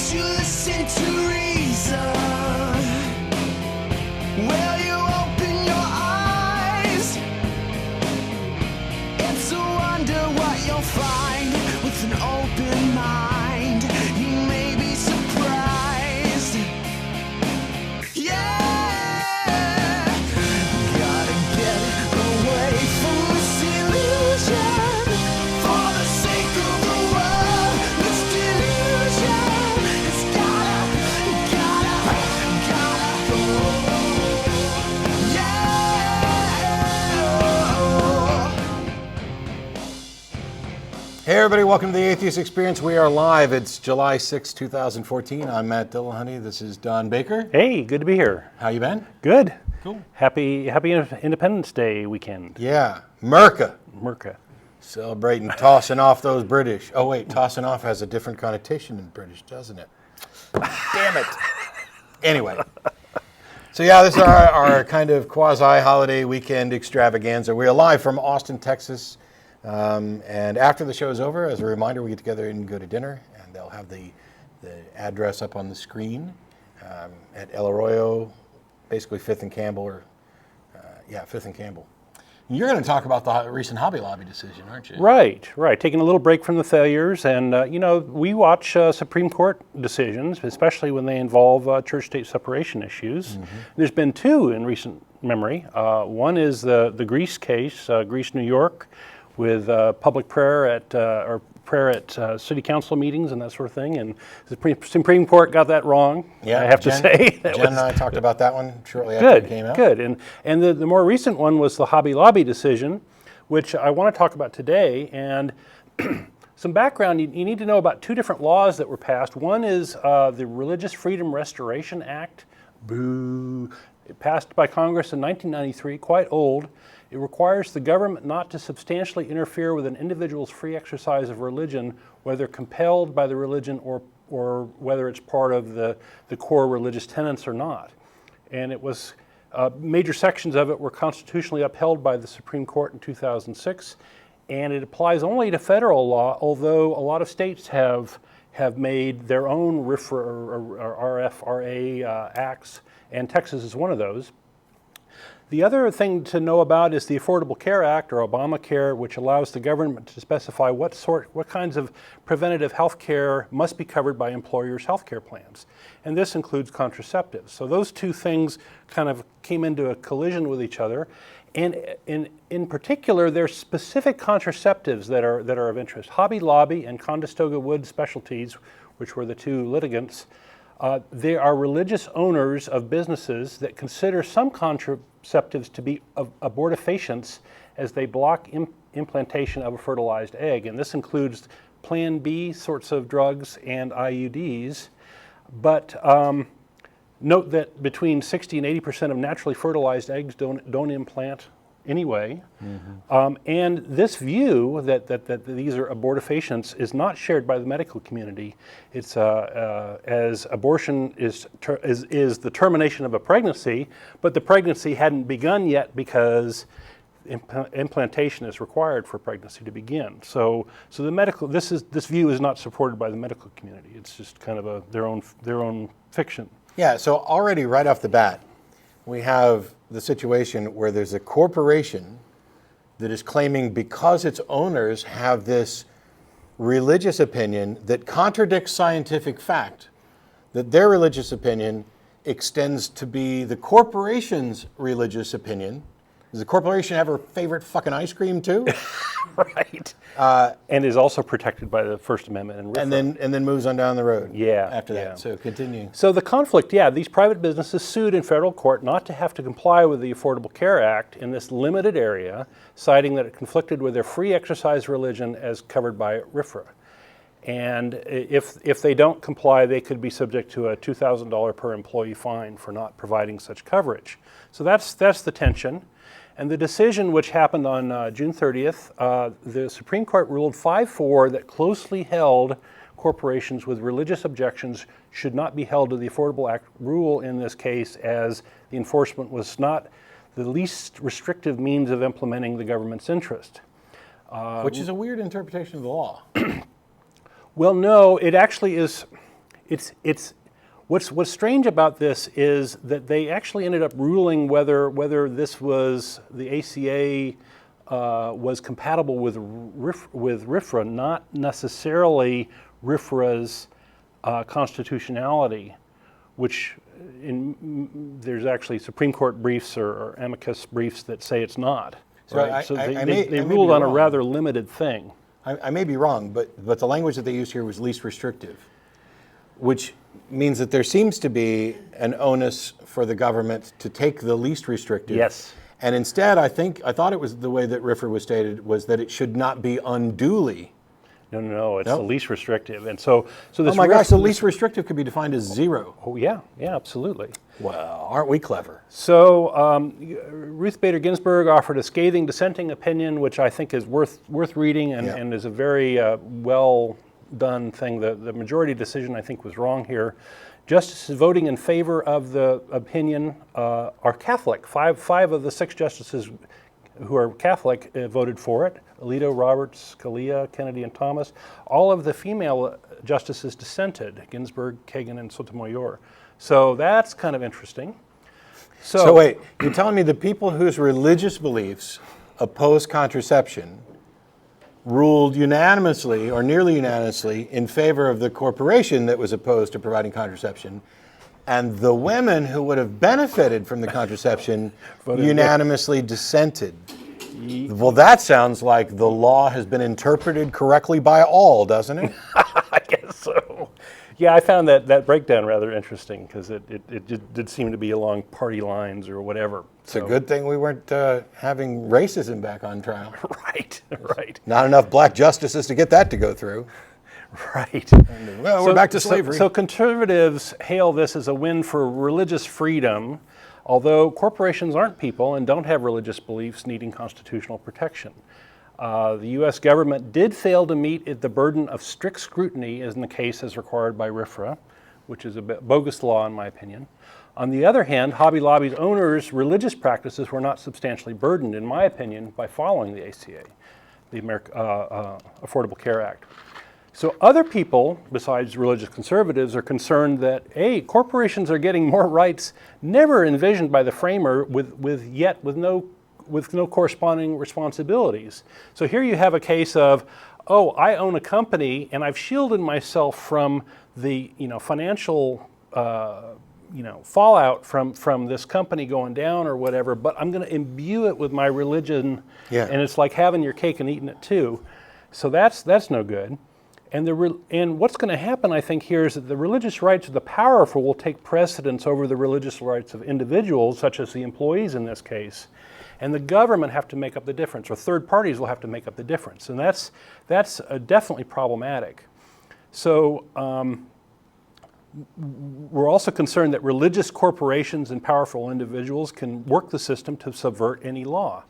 Won't you listen to reason? Will you open your eyes? It's a wonder what you'll find with an open mind. You may be surprised. Yeah, gotta get away from this illusion for the sake of the world. This delusion, it's gotta go. Yeah. Hey everybody, welcome to the Atheist Experience. We are live. It's July 6, 2014. I'm Matt Dillahunty. This is Don Baker. Hey, good to be here. How you been? Good. Cool. Happy Independence Day weekend. Yeah. Merca. Merca. Celebrating tossing off those British. Oh wait, tossing off has a different connotation than British, doesn't it? Damn it. Anyway. So yeah, this is our kind of quasi-holiday weekend extravaganza. We're live from Austin, Texas. And after the show is over, as a reminder, we get together and go to dinner, and they'll have the address up on the screen at El Arroyo, basically 5th and Campbell, or 5th and Campbell. And you're going to talk about the recent Hobby Lobby decision, aren't you? Right. Taking a little break from the failures, and we watch Supreme Court decisions, especially when they involve church-state separation issues. Mm-hmm. There's been two in recent memory. One is the Greece case, Greece, New York, with public prayer at city council meetings and that sort of thing, and the Supreme Court got that wrong. Yeah, I have to say. Jen and I talked about that one shortly after it came out. Good. And the more recent one was the Hobby Lobby decision, which I want to talk about today. And some background: you need to know about two different laws that were passed. One is the Religious Freedom Restoration Act. Boo! It passed by Congress in 1993, quite old. It requires the government not to substantially interfere with an individual's free exercise of religion, whether compelled by the religion or whether it's part of the core religious tenets or not. And it was, major sections of it were constitutionally upheld by the Supreme Court in 2006, and it applies only to federal law, although a lot of states have made their own RFRA acts, and Texas is one of those. The other thing to know about is the Affordable Care Act, or Obamacare, which allows the government to specify what kinds of preventative health care must be covered by employers' health care plans. And this includes contraceptives. So those two things kind of came into a collision with each other. And in particular, there's specific contraceptives that are of interest. Hobby Lobby and Conestoga Wood Specialties, which were the two litigants, they are religious owners of businesses that consider some contraceptives to be abortifacients as they block implantation of a fertilized egg. And this includes Plan B sorts of drugs and IUDs. But note that between 60 and 80% of naturally fertilized eggs don't implant anyway. Mm-hmm. And this view that these are abortifacients is not shared by the medical community. It's as abortion is the termination of a pregnancy, but the pregnancy hadn't begun yet because implantation is required for pregnancy to begin. So the medical this view is not supported by the medical community. It's just kind of their own fiction. Yeah. So already right off the bat, we have the situation where there's a corporation that is claiming because its owners have this religious opinion that contradicts scientific fact, that their religious opinion extends to be the corporation's religious opinion. Does the corporation have her favorite fucking ice cream too? Right. And is also protected by the First Amendment and RFRA. And then moves on down the road. Yeah. After that. So continue. So the conflict, these private businesses sued in federal court not to have to comply with the Affordable Care Act in this limited area, citing that it conflicted with their free exercise religion as covered by RFRA. And if they don't comply, they could be subject to a $2,000 per employee fine for not providing such coverage. So that's the tension. And the decision, which happened on June 30th, the Supreme Court ruled 5-4 that closely held corporations with religious objections should not be held to the Affordable Act rule in this case, as the enforcement was not the least restrictive means of implementing the government's interest. Which is a weird interpretation of the law. Well, no, it actually is. it's what's strange about this is that they actually ended up ruling whether this was the ACA was compatible with RFRA, not necessarily RFRA's constitutionality, which there's actually Supreme Court briefs or amicus briefs that say it's not. So Right? I They may ruled be on a wrong. rather limited thing. I may be wrong, but the language that they used here was least restrictive, which means that there seems to be an onus for the government to take the least restrictive. Yes. And instead, I thought it was the way that RFRA was stated was that it should not be unduly. No, it's No? the least restrictive. And so this Oh my gosh, the least restrictive could be defined as 0. Oh, yeah, absolutely. Well, aren't we clever? So Ruth Bader Ginsburg offered a scathing dissenting opinion, which I think is worth reading and is a very well done thing. The majority decision, I think, was wrong here. Justices voting in favor of the opinion are Catholic. Five of the 6 justices who are Catholic voted for it. Alito, Roberts, Scalia, Kennedy, and Thomas. All of the female justices dissented, Ginsburg, Kagan, and Sotomayor. So that's kind of interesting. So wait, you're telling me the people whose religious beliefs oppose contraception ruled unanimously or nearly unanimously in favor of the corporation that was opposed to providing contraception, and the women who would have benefited from the contraception unanimously dissented. Well, that sounds like the law has been interpreted correctly by all, doesn't it? I guess so. Yeah, I found that breakdown rather interesting because it did seem to be along party lines or whatever. It's a good thing we weren't having racism back on trial. Right. Not enough black justices to get that to go through. Right. Well, we're back to slavery. So conservatives hail this as a win for religious freedom, although corporations aren't people and don't have religious beliefs needing constitutional protection. The U.S. government did fail to meet the burden of strict scrutiny as in the case as required by RFRA, which is a bogus law in my opinion. On the other hand, Hobby Lobby's owners' religious practices were not substantially burdened, in my opinion, by following the ACA, the Affordable Care Act. So other people, besides religious conservatives, are concerned that, A, corporations are getting more rights never envisioned by the framer with no corresponding responsibilities. So here you have a case of, oh, I own a company and I've shielded myself from the financial fallout from this company going down or whatever, but I'm going to imbue it with my religion, and it's like having your cake and eating it too. So that's no good. And what's going to happen, I think, here is that the religious rights of the powerful will take precedence over the religious rights of individuals, such as the employees in this case. And the government have to make up the difference, or third parties will have to make up the difference. And that's definitely problematic. So we're also concerned that religious corporations and powerful individuals can work the system to subvert any law.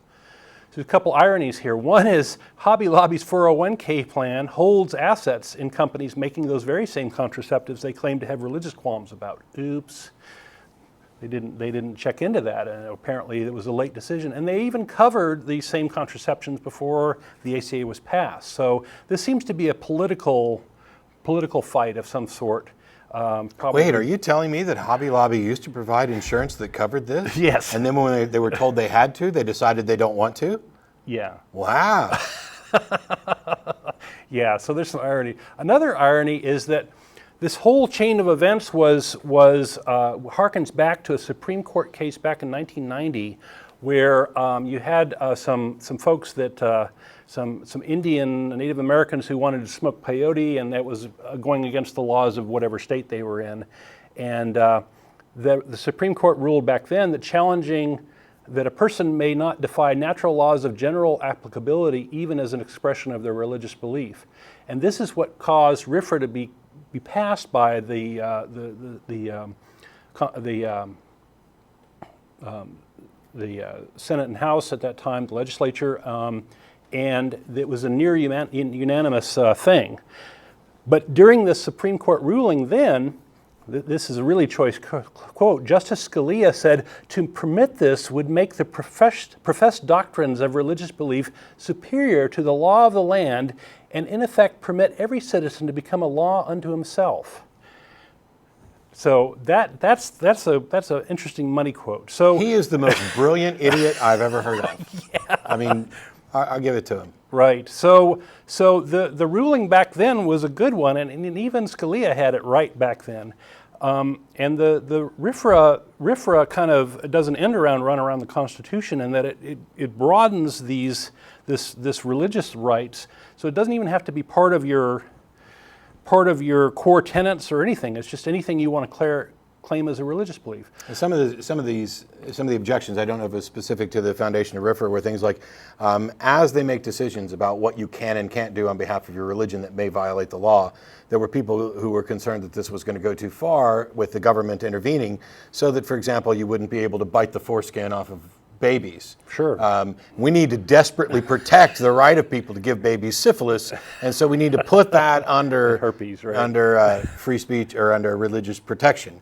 So there's a couple ironies here. One is Hobby Lobby's 401k plan holds assets in companies making those very same contraceptives they claim to have religious qualms about. Oops. They didn't check into that, and apparently it was a late decision. And they even covered these same contraceptions before the ACA was passed. So this seems to be a political fight of some sort. Wait, are you telling me that Hobby Lobby used to provide insurance that covered this? Yes. And then when they were told they had to, they decided they don't want to? Yeah. Wow. Yeah, so there's some irony. Another irony is that this whole chain of events harkens back to a Supreme Court case back in 1990 where you had some folks that, some Indian and Native Americans who wanted to smoke peyote, and that was going against the laws of whatever state they were in. And the Supreme Court ruled back then that challenging that a person may not defy natural laws of general applicability even as an expression of their religious belief. And this is what caused RFRA to be passed by the Senate and House at that time, the legislature, and it was a near unanimous thing. But during the Supreme Court ruling then, this is a really choice quote, Justice Scalia said, to permit this would make the professed doctrines of religious belief superior to the law of the land and in effect permit every citizen to become a law unto himself. So that's an interesting money quote. So He is the most brilliant idiot I've ever heard of. Yeah. I mean, I'll give it to him. right. So the ruling back then was a good one, and even Scalia had it right back then. And the RFRA kind of does an end around run around the Constitution, in that it broadens this religious rights, so it doesn't even have to be part of your core tenets or anything. It's just anything you want to claim as a religious belief. And some of the objections, I don't know if it's specific to the foundation of RFRA, were things like, as they make decisions about what you can and can't do on behalf of your religion that may violate the law, there were people who were concerned that this was going to go too far with the government intervening, so that, for example, you wouldn't be able to bite the foreskin off of babies. Sure. We need to desperately protect the right of people to give babies syphilis, and so we need to put that under herpes, right? under free speech or under religious protection.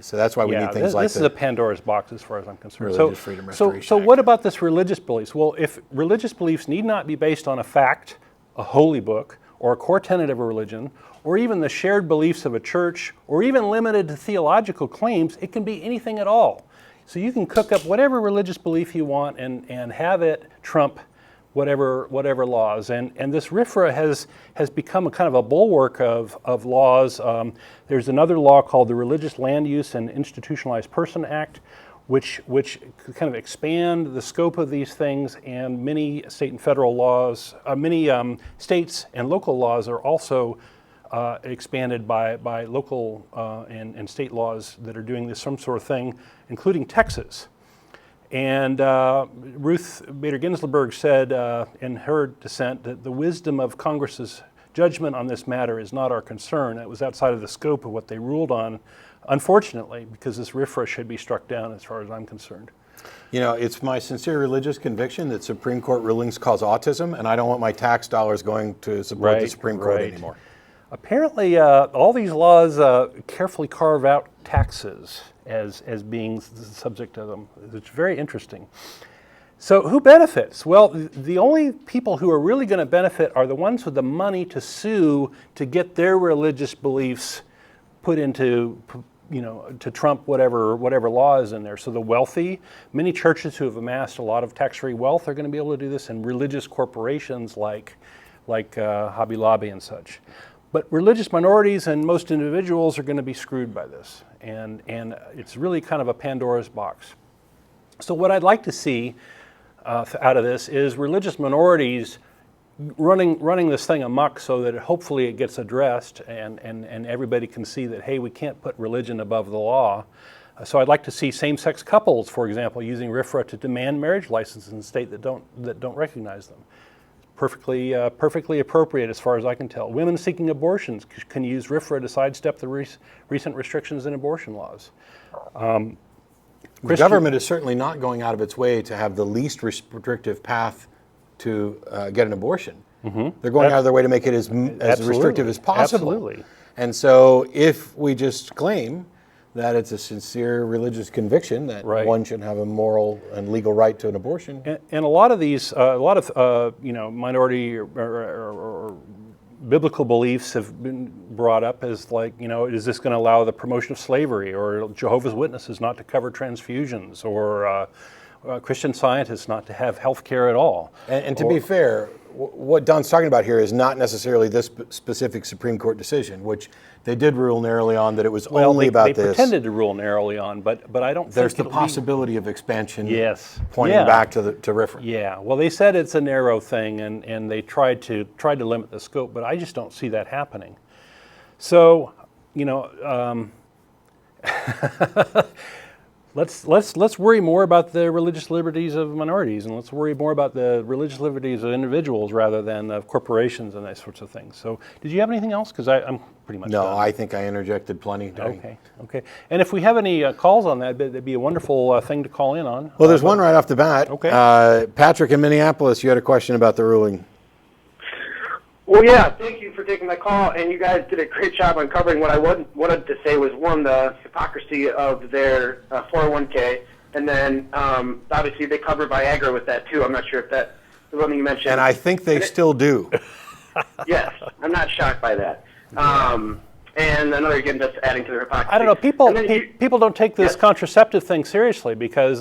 So that's why we need things like this is a Pandora's box as far as I'm concerned. Religious Freedom Restoration So Act. what about this religious beliefs? Well, if religious beliefs need not be based on a fact, a holy book, or a core tenet of a religion, or even the shared beliefs of a church, or even limited to theological claims, it can be anything at all. So you can cook up whatever religious belief you want and have it trump whatever laws. And this RFRA has become a kind of a bulwark of laws. There's another law called the Religious Land Use and Institutionalized Person Act, which kind of expand the scope of these things, and many state and federal laws, many states and local laws are also expanded by local and state laws that are doing this some sort of thing, including Texas. And Ruth Bader Ginsburg said in her dissent that the wisdom of Congress's judgment on this matter is not our concern. It was outside of the scope of what they ruled on, unfortunately, because this RFRA should be struck down as far as I'm concerned. You know, it's my sincere religious conviction that Supreme Court rulings cause autism, and I don't want my tax dollars going to support the Supreme Court anymore. Apparently, all these laws carefully carve out taxes as being the subject of them. It's very interesting. So who benefits? Well, the only people who are really going to benefit are the ones with the money to sue to get their religious beliefs put into, to trump whatever law is in there. So the wealthy, many churches who have amassed a lot of tax-free wealth are going to be able to do this, and religious corporations like Hobby Lobby and such. But religious minorities and most individuals are going to be screwed by this, and it's really kind of a Pandora's box. So what I'd like to see out of this is religious minorities running this thing amok, so that hopefully it gets addressed and everybody can see that, hey, we can't put religion above the law. So I'd like to see same-sex couples, for example, using RFRA to demand marriage licenses in states that don't recognize them. Perfectly appropriate as far as I can tell. Women seeking abortions can use RFRA to sidestep the recent restrictions in abortion laws. The government is certainly not going out of its way to have the least restrictive path to get an abortion. Mm-hmm. They're going out of their way to make it as restrictive as possible. Absolutely. And so if we just claim that it's a sincere religious conviction that one should have a moral and legal right to an abortion. And a lot of these, minority or biblical beliefs have been brought up as like, is this going to allow the promotion of slavery, or Jehovah's Witnesses not to cover transfusions, or Christian Scientists not to have health care at all. And to be fair, what Don's talking about here is not necessarily this specific Supreme Court decision, which they did rule narrowly on that it was only about this. They pretended to rule narrowly on, but I don't think there's the possibility of expansion. Yes, pointing back to RFRA. Yeah, well, they said it's a narrow thing, and they tried to limit the scope, but I just don't see that happening. So, Let's worry more about the religious liberties of minorities, and let's worry more about the religious liberties of individuals rather than of corporations and that sorts of things. So, did you have anything else? Because I'm pretty much done. I think I interjected plenty. Okay. And if we have any calls on that, that'd be a wonderful thing to call in on. Well, there's one right off the bat. Okay. Patrick in Minneapolis, you had a question about the ruling. Well, yeah, thank you for taking my call, and you guys did a great job on covering what I wanted to say was, one, the hypocrisy of their 401k, and then obviously they cover Viagra with that too. I'm not sure if that was something you mentioned. And I think they still do. Yes, I'm not shocked by that. and another again just adding to the hypocrisy. I don't know. People don't take this Yes. contraceptive thing seriously because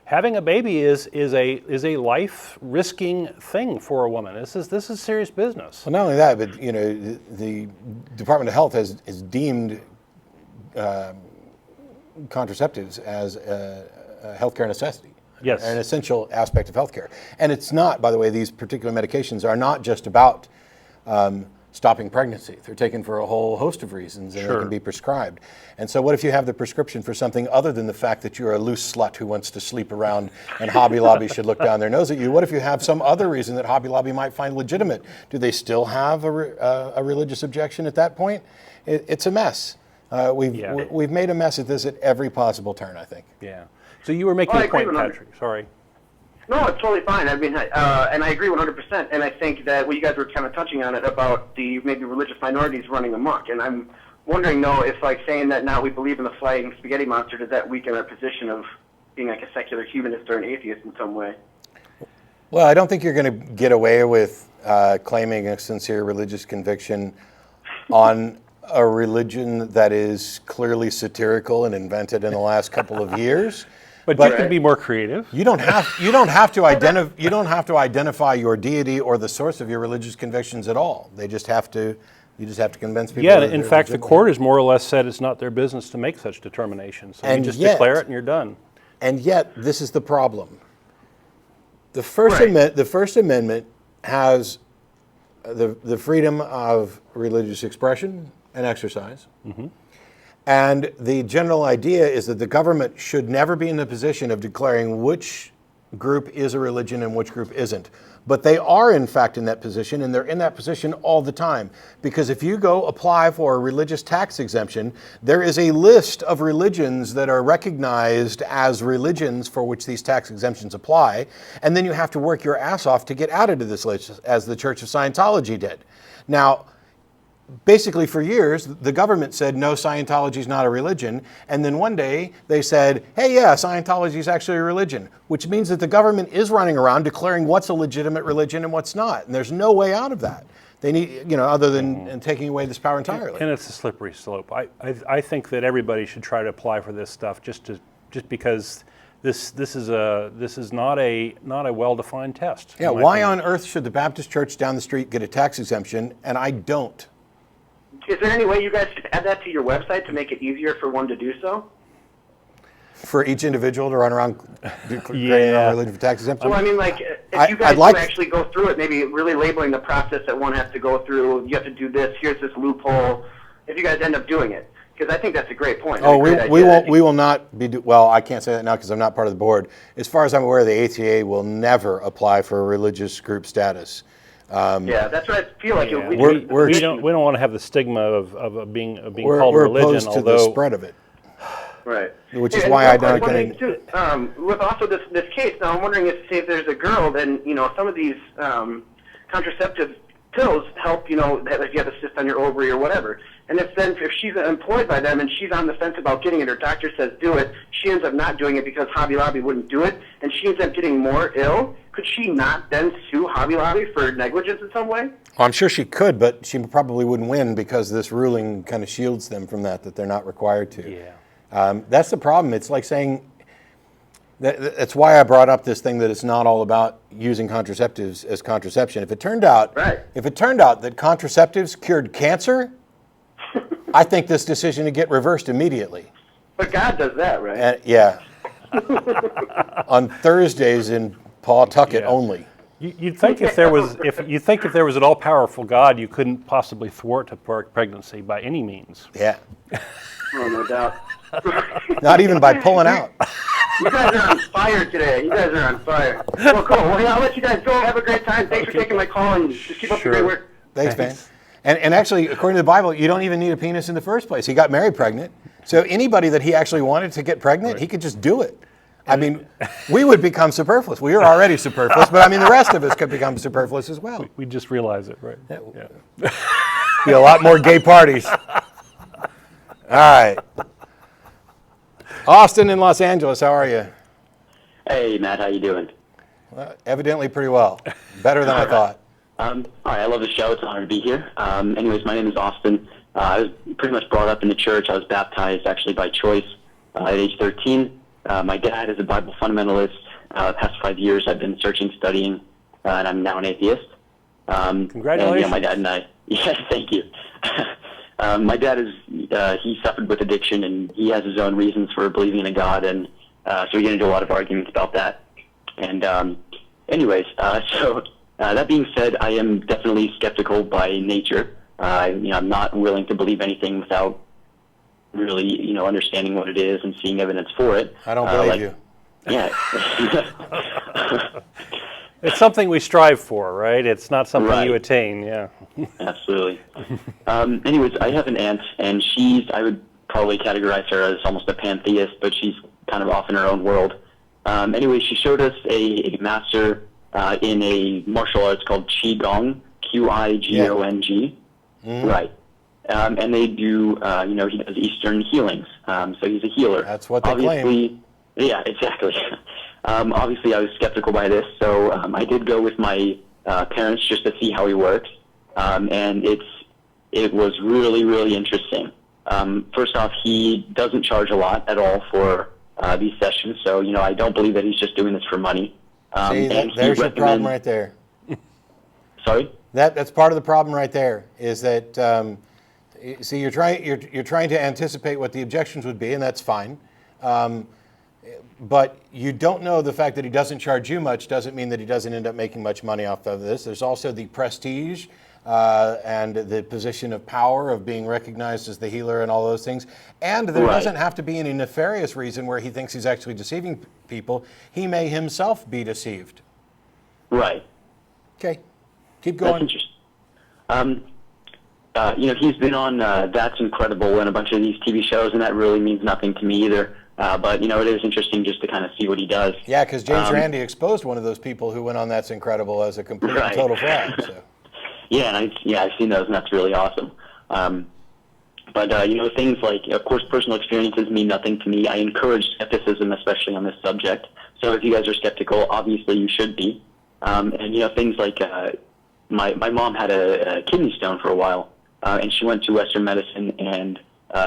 having a baby is a life-risking thing for a woman. This is serious business. Well, not only that, but the Department of Health has deemed contraceptives as a healthcare necessity. Yes. An essential aspect of healthcare. And it's not, by the way, these particular medications are not just about stopping pregnancy. They're taken for a whole host of reasons, and they can be prescribed. And so what if you have the prescription for something other than the fact that you're a loose slut who wants to sleep around and Hobby Lobby should look down their nose at you? What if you have some other reason that Hobby Lobby might find legitimate? Do they still have a religious objection at that point? It's a mess. We've made a mess of this at every possible turn, I think. Yeah. So you were making a point, Patrick. Sorry. No, it's totally fine. I mean, and I agree 100%. And I think that what you guys were kind of touching on it about the maybe religious minorities running amok. And I'm wondering, though, if like saying that now we believe in the flying spaghetti monster, does that weaken our position of being like a secular humanist or an atheist in some way? Well, I don't think you're going to get away with claiming a sincere religious conviction on a religion that is clearly satirical and invented in the last couple of years. But you can be more creative. You don't have to identify your deity or the source of your religious convictions at all. You just have to convince people. Yeah, in fact, the court has more or less said it's not their business to make such determinations. So you just declare it and you're done. And yet, this is the problem. The First Amendment has the freedom of religious expression and exercise. Mm-hmm. And the general idea is that the government should never be in the position of declaring which group is a religion and which group isn't. But they are, in fact, in that position, and they're in that position all the time. Because if you go apply for a religious tax exemption, there is a list of religions that are recognized as religions for which these tax exemptions apply, and then you have to work your ass off to get out of this list, as the Church of Scientology did. Now, basically for years, the government said, no, Scientology is not a religion. And then one day they said, hey, yeah, Scientology is actually a religion, which means that the government is running around declaring what's a legitimate religion and what's not. And there's no way out of that. They need, other than taking away this power entirely. And it's a slippery slope. I think that everybody should try to apply for this stuff just because this is not a well-defined test. Yeah, why on earth should the Baptist church down the street get a tax exemption and I don't? Is there any way you guys could add that to your website to make it easier for one to do so? For each individual to run around creating a religion for tax exemption? Well, I mean, like, if you guys would actually go through it, maybe really labeling the process that one has to go through, you have to do this, here's this loophole, if you guys end up doing it. Because I think that's a great point. We will not be, well, I can't say that now because I'm not part of the board. As far as I'm aware, the ATA will never apply for a religious group status. Yeah, that's what I feel like. Yeah. We don't want to have the stigma of being called a religion. We're opposed to the spread of it. Right. Which is why I don't get with also this case, now I'm wondering if there's a girl, then, some of these contraceptive pills help, if you have a cyst on your ovary or whatever. And if she's employed by them and she's on the fence about getting it, her doctor says do it, she ends up not doing it because Hobby Lobby wouldn't do it, and she ends up getting more ill, could she not then sue Hobby Lobby for negligence in some way? Well, I'm sure she could, but she probably wouldn't win because this ruling kind of shields them from that they're not required to. Yeah. That's the problem. It's like saying, that's why I brought up this thing that it's not all about using contraceptives as contraception. If it turned out that contraceptives cured cancer, I think this decision would get reversed immediately. But God does that, right? Yeah. On Thursdays in Pawtucket only. You'd think if there was an all-powerful God, you couldn't possibly thwart a pregnancy by any means. Yeah. Oh, no doubt. Not even by pulling out. You guys are on fire today. You guys are on fire. Well, cool. Well, I'll let you guys go. Have a great time. Thanks for taking my call, and just keep up the great work. Thanks, man. And actually, according to the Bible, you don't even need a penis in the first place. He got Mary pregnant. So anybody that he actually wanted to get pregnant, he could just do it. I mean, we would become superfluous. We are already superfluous, but I mean, the rest of us could become superfluous as well. We just realize it, right? Yeah. Be a lot more gay parties. All right. Austin in Los Angeles, how are you? Hey, Matt, how you doing? Well, evidently pretty well. Better than I thought. All right, I love the show. It's an honor to be here. Anyways, my name is Austin. I was pretty much brought up in the church. I was baptized actually by choice at age 13. My dad is a Bible fundamentalist. The past 5 years I've been searching, studying, and I'm now an atheist. Congratulations. And, my dad and I, yeah, thank you. My dad he suffered with addiction, and he has his own reasons for believing in a God, and so we get into a lot of arguments about that. And anyways, so that being said, I am definitely skeptical by nature. I'm not willing to believe anything without really, understanding what it is and seeing evidence for it. I don't believe you. Yeah. It's something we strive for, right? It's not something Right. you attain, yeah. Absolutely. Anyways, I have an aunt, and I would probably categorize her as almost a pantheist, but she's kind of off in her own world. Anyway, she showed us a master in a martial arts called Qigong, Qigong. Right. And they do, he does Eastern healings. So he's a healer. That's what they claim. Yeah, exactly. Obviously, I was skeptical by this, so I did go with my parents just to see how he works. And it was really, really interesting. First off, he doesn't charge a lot at all for these sessions, so, I don't believe that he's just doing this for money. See, there's your problem right there. Sorry? That's part of the problem right there, is that, see, you're trying to anticipate what the objections would be, and that's fine. But you don't know the fact that he doesn't charge you much doesn't mean that he doesn't end up making much money off of this. There's also the prestige and the position of power of being recognized as the healer and all those things. And there doesn't have to be any nefarious reason where he thinks he's actually deceiving people. He may himself be deceived. Right. Okay. Keep going. That's interesting. He's been on That's Incredible and a bunch of these TV shows, and that really means nothing to me either. But, it is interesting just to kind of see what he does. Yeah, because James Randi exposed one of those people who went on That's Incredible as a complete and total fraud. So. Yeah, and I've seen those, and that's really awesome. But things like, of course, personal experiences mean nothing to me. I encourage skepticism, especially on this subject. So if you guys are skeptical, obviously you should be. And, things like my mom had a kidney stone for a while, and she went to Western medicine, and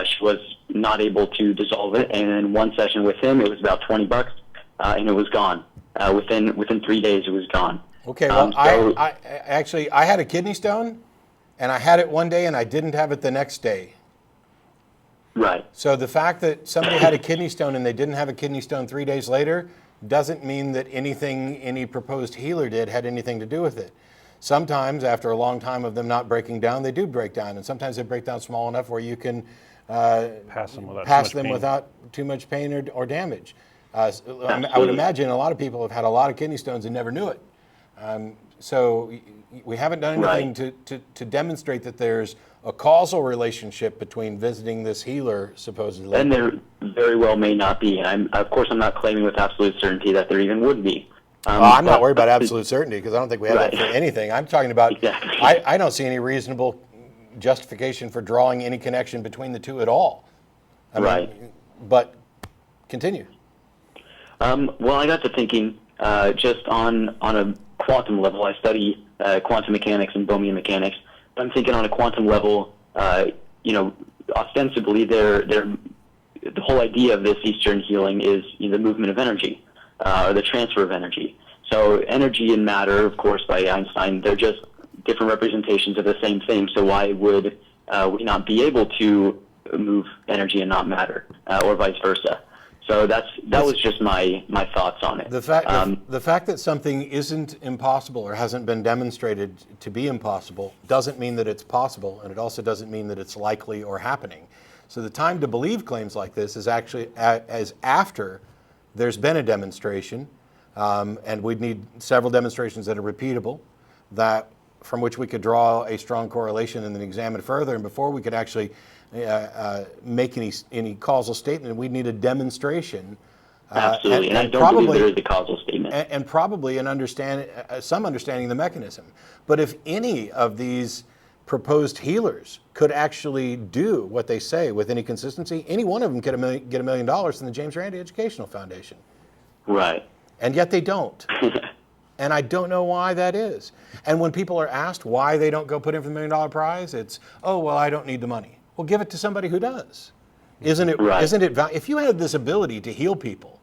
she was not able to dissolve it. And in one session with him, it was about $20, and it was gone. Within 3 days, it was gone. Okay, well, I had a kidney stone, and I had it one day, and I didn't have it the next day. Right. So the fact that somebody had a kidney stone and they didn't have a kidney stone 3 days later doesn't mean that anything any proposed healer did had anything to do with it. Sometimes, after a long time of them not breaking down, they do break down, and sometimes they break down small enough where you can pass them without too much pain or damage. I would imagine a lot of people have had a lot of kidney stones and never knew it. So we haven't done anything to demonstrate that there's a causal relationship between visiting this healer, supposedly. And there very well may not be. And of course, I'm not claiming with absolute certainty that there even would be. I'm not worried about absolute certainty because I don't think we have that for anything. I'm talking about, Exactly. I don't see any reasonable justification for drawing any connection between the two at all. I mean, but continue. Well, I got to thinking just on a quantum level. I study quantum mechanics and Bohmian mechanics. I'm thinking on a quantum level, ostensibly the whole idea of this Eastern healing is the movement of energy, or the transfer of energy. So energy and matter, of course, by Einstein, they're just different representations of the same thing. So why would we not be able to move energy and not matter, or vice versa? So that was just my thoughts on it. The fact that something isn't impossible or hasn't been demonstrated to be impossible doesn't mean that it's possible, and it also doesn't mean that it's likely or happening. So the time to believe claims like this is actually as after there's been a demonstration, and we'd need several demonstrations that are repeatable, that from which we could draw a strong correlation and then examine further. And before we could actually make any causal statement, we'd need a demonstration. Absolutely, and I don't believe there is a causal statement. And probably some understanding of the mechanism. But if any of these proposed healers could actually do what they say with any consistency, any one of them could get $1 million from the James Randi Educational Foundation. Right. And yet they don't. And I don't know why that is. And when people are asked why they don't go put in for the $1 million prize, it's, oh, well, I don't need the money. Well, give it to somebody who does. Isn't it? Right. Isn't it? If you had this ability to heal people,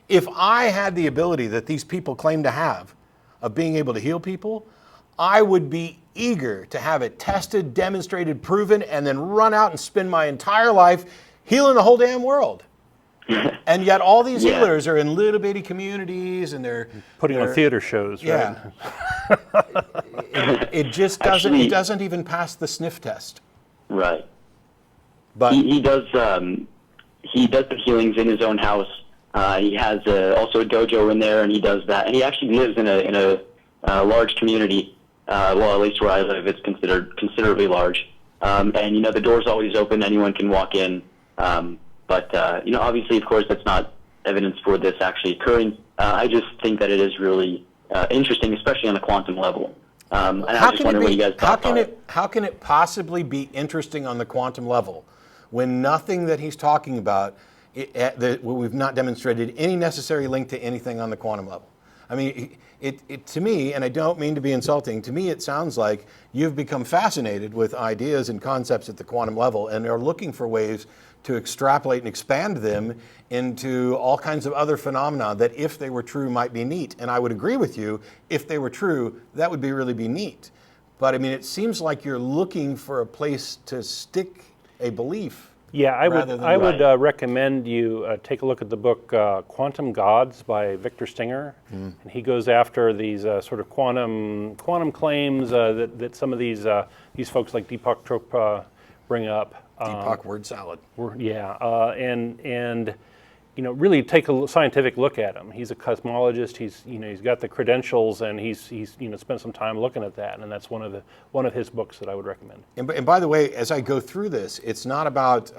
if I had the ability that these people claim to have of being able to heal people, I would be eager to have it tested, demonstrated, proven, and then run out and spend my entire life healing the whole damn world. And yet all these Yeah. healers are in little bitty communities and they're Putting on theater shows, right? Yeah. It just doesn't, Actually- it doesn't even pass the sniff test. Right. But He does the healings in his own house. He has also a dojo in there, and he does that. And he actually lives in a large community. Well, at least where I live, it's considered considerably large. And the door's always open; anyone can walk in. But obviously, of course, that's not evidence for this actually occurring. I just think that it is really interesting, especially on a quantum level. And I was just wondering what you guys thought about it. How can it possibly be interesting on the quantum level when nothing that he's talking about, we've not demonstrated any necessary link to anything on the quantum level? I mean, it to me, and I don't mean to be insulting, to me it sounds like you've become fascinated with ideas and concepts at the quantum level and are looking for ways to extrapolate and expand them into all kinds of other phenomena that, if they were true, might be neat. And I would agree with you, if they were true, that would really be neat. But I mean, it seems like you're looking for a place to stick a belief. Yeah, I would Right. recommend you take a look at the book Quantum Gods by Victor Stinger, and he goes after these sort of quantum claims that some of these folks like Deepak Chopra bring up. Deepak word salad. And really take a scientific look at him. He's a cosmologist. He's got the credentials, and he's spent some time looking at that. And that's one of his books that I would recommend. And by the way, as I go through this, it's not about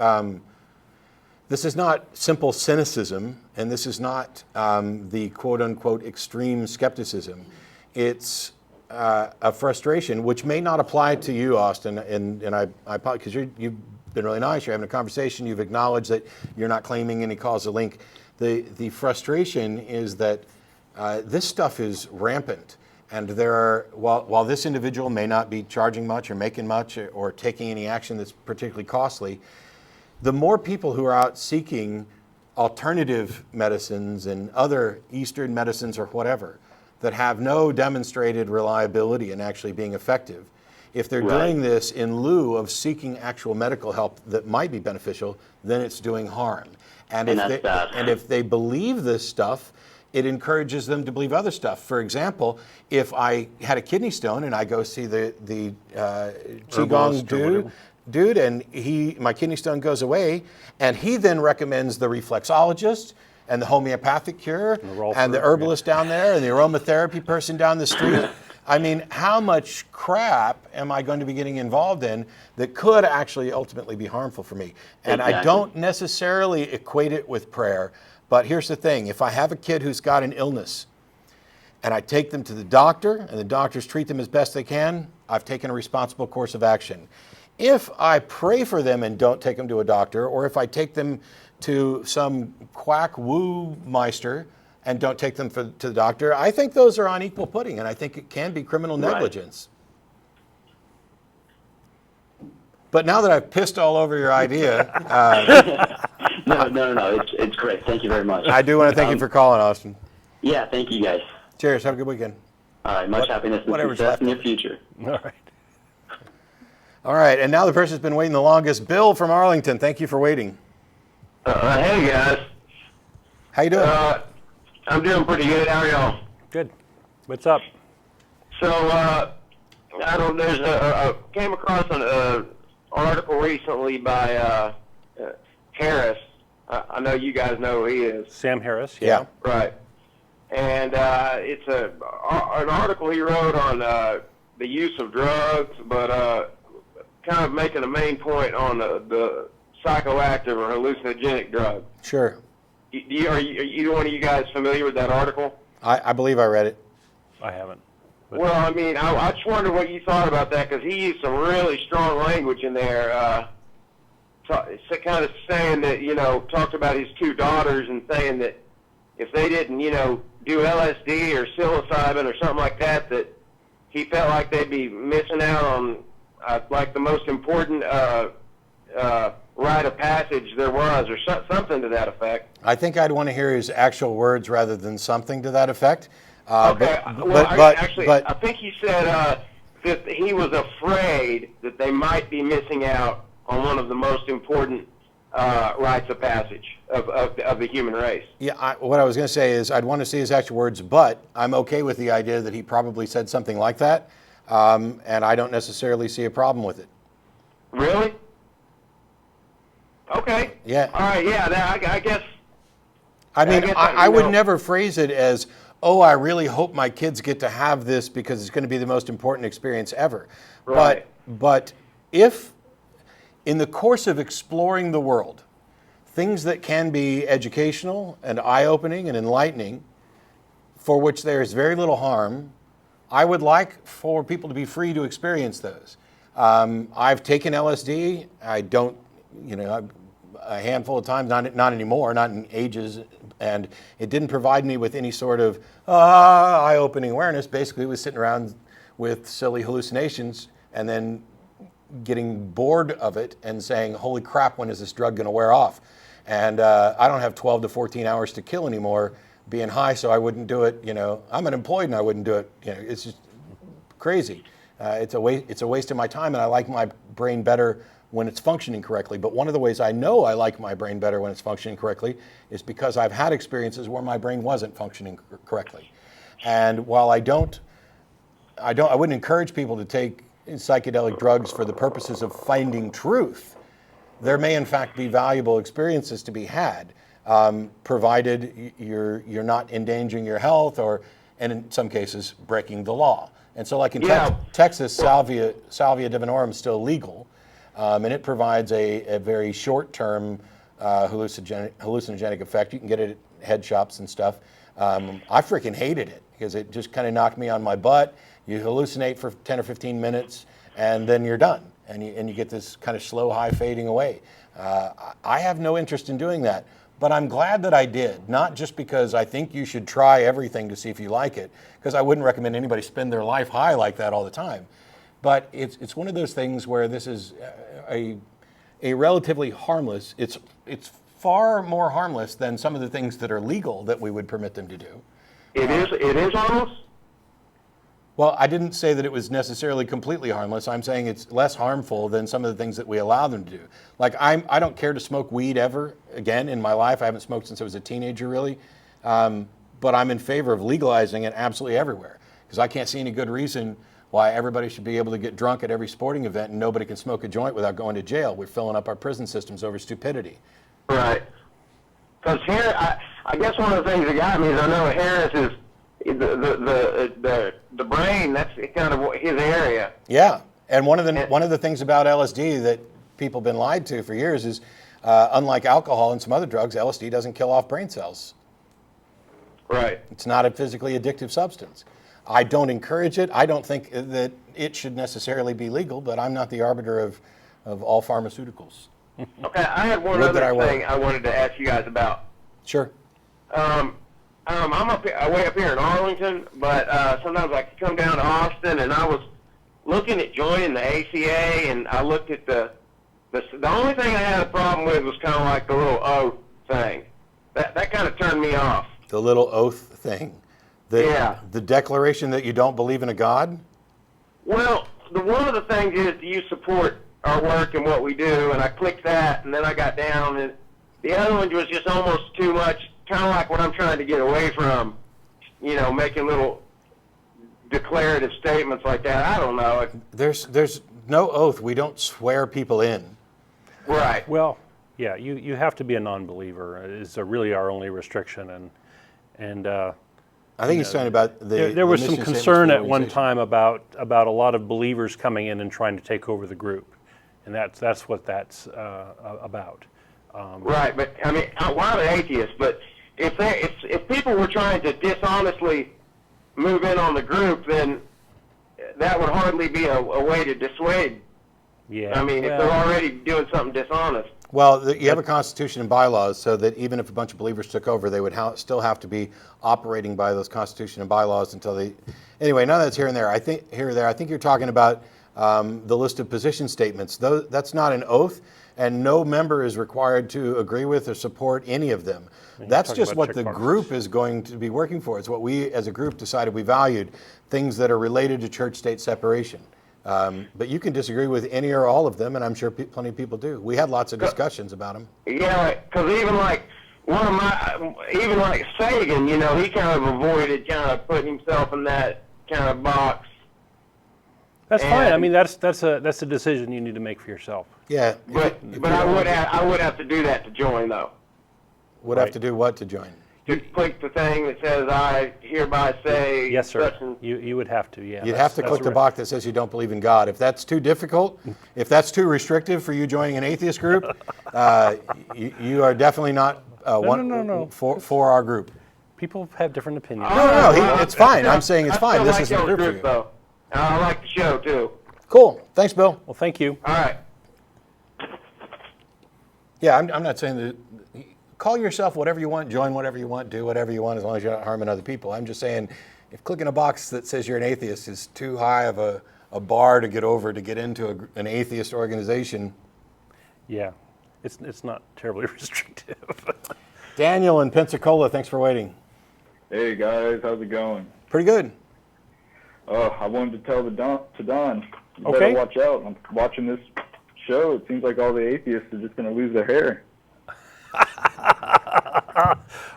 this is not simple cynicism, and this is not the quote unquote extreme skepticism. It's a frustration, which may not apply to you, Austin. And I because you've been really nice. You're having a conversation. You've acknowledged that you're not claiming any causal link. The frustration is that this stuff is rampant, and there are while this individual may not be charging much or making much or taking any action that's particularly costly, the more people who are out seeking alternative medicines and other Eastern medicines or whatever that have no demonstrated reliability in actually being effective, if they're doing this in lieu of seeking actual medical help that might be beneficial, then it's doing harm. And if they believe this stuff, it encourages them to believe other stuff. For example, if I had a kidney stone and I go see the Qigong dude, and my kidney stone goes away, and he then recommends the reflexologist and the homeopathic cure and the herbalist down there and the aromatherapy person down the street. I mean, how much crap am I going to be getting involved in that could actually ultimately be harmful for me? And I don't necessarily equate it with prayer, but here's the thing. If I have a kid who's got an illness and I take them to the doctor and the doctors treat them as best they can, I've taken a responsible course of action. If I pray for them and don't take them to a doctor, or if I take them to some quack woo meister and don't take them to the doctor, I think those are on equal footing, and I think it can be criminal negligence. But now that I've pissed all over your idea, No, it's great. Thank you very much. I do want to thank you for calling, Austin. Yeah, thank you guys. Cheers. Have a good weekend. All right, much happiness and whatever's success left in of your future. All right. All right, and now the person's been waiting the longest. Bill from Arlington, thank you for waiting. Hey guys. How you doing? I'm doing pretty good. How are y'all? Good. What's up? So, came across an article recently by Harris. I know you guys know who he is. Sam Harris. Yeah. Right. And it's an article he wrote on the use of drugs, but kind of making a main point on the psychoactive or hallucinogenic drug. Sure. Are either one of you guys familiar with that article? I believe I read it. I haven't. But Well, I mean, I just wonder what you thought about that, because he used some really strong language in there, kind of saying that, talked about his two daughters and saying that if they didn't, do LSD or psilocybin or something like that, that he felt like they'd be missing out on, like, the most important rite of passage there was, or something to that effect. I think I'd want to hear his actual words rather than something to that effect. Okay. I think he said that he was afraid that they might be missing out on one of the most important rites of passage of the human race. Yeah, what I was going to say is I'd want to see his actual words, but I'm okay with the idea that he probably said something like that, and I don't necessarily see a problem with it. Really? Okay. Yeah. All right. Yeah. I guess. I mean, I would never phrase it as, oh, I really hope my kids get to have this because it's going to be the most important experience ever. Right. But if in the course of exploring the world, things that can be educational and eye-opening and enlightening, for which there is very little harm, I would like for people to be free to experience those. I've taken LSD. I don't, a handful of times, not anymore, not in ages, and it didn't provide me with any sort of eye-opening awareness. Basically, it was sitting around with silly hallucinations and then getting bored of it and saying, holy crap, when is this drug going to wear off? And I don't have 12 to 14 hours to kill anymore being high, so I wouldn't do it. I'm unemployed and I wouldn't do it. It's just crazy. It's a waste of my time, and I like my brain better when it's functioning correctly. But one of the ways I know I like my brain better when it's functioning correctly is because I've had experiences where my brain wasn't functioning correctly. And while I wouldn't encourage people to take psychedelic drugs for the purposes of finding truth. There may in fact be valuable experiences to be had, provided you're not endangering your health and in some cases breaking the law. And so like in Texas, salvia divinorum is still legal. And it provides a very short-term hallucinogenic effect. You can get it at head shops and stuff. I freaking hated it because it just kind of knocked me on my butt. You hallucinate for 10 or 15 minutes, and then you're done. And you get this kind of slow high fading away. I have no interest in doing that. But I'm glad that I did, not just because I think you should try everything to see if you like it, because I wouldn't recommend anybody spend their life high like that all the time. But it's one of those things where this is a relatively harmless. It's far more harmless than some of the things that are legal that we would permit them to do. It is harmless? Well, I didn't say that it was necessarily completely harmless. I'm saying it's less harmful than some of the things that we allow them to do. Like I don't care to smoke weed ever again in my life. I haven't smoked since I was a teenager, really. But I'm in favor of legalizing it absolutely everywhere because I can't see any good reason why everybody should be able to get drunk at every sporting event and nobody can smoke a joint without going to jail. We're filling up our prison systems over stupidity. Right. Because here, I guess one of the things that got me is I know Harris is the brain. That's kind of his area. Yeah, and one of the things about LSD that people have been lied to for years is, unlike alcohol and some other drugs, LSD doesn't kill off brain cells. Right. It's not a physically addictive substance. I don't encourage it. I don't think that it should necessarily be legal, but I'm not the arbiter of all pharmaceuticals. Okay, I had one other thing I wanted to ask you guys about. Sure. I'm way up here in Arlington, but sometimes I come down to Austin, and I was looking at joining the ACA, and I looked at the only thing I had a problem with was kind of like the little oath thing. That kind of turned me off. The little oath thing. The declaration that you don't believe in a God? Well, one of the things is, do you support our work and what we do? And I clicked that, and then I got down, and the other one was just almost too much, kind of like what I'm trying to get away from, making little declarative statements like that. I don't know. There's no oath. We don't swear people in. Right. Well, yeah, you have to be a non-believer is really our only restriction, and I think he's talking about there was some concern at one time about a lot of believers coming in and trying to take over the group, and that's what that's about. Right, but I mean, well, I'm an atheist, but if people were trying to dishonestly move in on the group, then that would hardly be a way to dissuade. Yeah. I mean, if they're already doing something dishonest. Well, you have a constitution and bylaws, so that even if a bunch of believers took over, they would still have to be operating by those constitution and bylaws until they. Anyway, none of that's here and there. I think you're talking about the list of position statements. That's not an oath, and no member is required to agree with or support any of them. That's just what the group is going to be working for. It's what we as a group decided we valued, things that are related to church-state separation. But you can disagree with any or all of them, and I'm sure plenty of people do. We had lots of discussions about them. Yeah, because even like even like Sagan, you know, he kind of avoided kind of putting himself in that kind of box. That's fine. I mean, that's a decision you need to make for yourself. Yeah. But I would have to do that to join, though. Would have to do what to join? Just click the thing that says I hereby say. Yes, sir. such and- You would have to. Yeah. You'd have to click the box that says you don't believe in God. If that's too difficult, if that's too restrictive for you joining an atheist group, you are definitely not No. for our group. People have different opinions. No, it's fine. I'm saying it's fine. This isn't a group for you. though. I like the show too. Cool. Thanks, Bill. Well, thank you. All right. Yeah, I'm not saying that. Call yourself whatever you want, join whatever you want, do whatever you want, as long as you're not harming other people. I'm just saying, if clicking a box that says you're an atheist is too high of a bar to get over to get into an atheist organization. Yeah, it's not terribly restrictive. Daniel in Pensacola, thanks for waiting. Hey guys, how's it going? Pretty good. I wanted to tell Don, you Okay. better watch out. I'm watching this show. It seems like all the atheists are just going to lose their hair.